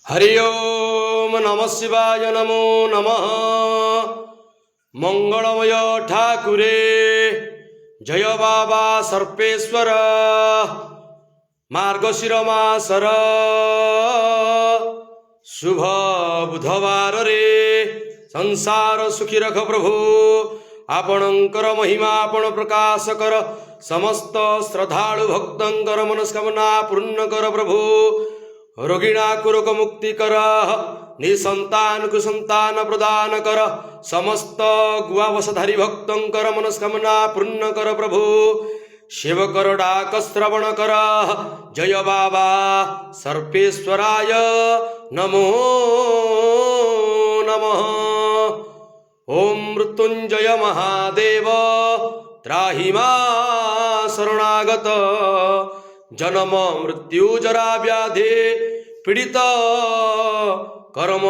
हरि ओम नमः शिवाय नमो नमः। मंगलमय ठाकुरे जय बाबा सर्पेश्वर। मार्गशीर मासर शुभ बुधवार रे संसार सुखी रख प्रभु। आपणकर महिमा आपण प्रकाश कर। समस्त श्रद्धालु भक्तंकर मनस्कामना पूर्ण कर प्रभु। रोगिणा को रोग मुक्ति कर। निसंतान को संतान प्रदान कर। समस्त गुआवशधारी भक्तंकर मनस्कामना पूर्ण कर प्रभु। सेवकर डाक श्रवण कर। जय बाबा सर्पेश्वराय नमो नमः। ओम मृत्युंजय महादेव त्राहि मां शरणागत। जन्म मृत्यु जरा व्याधि पीड़ित कर्म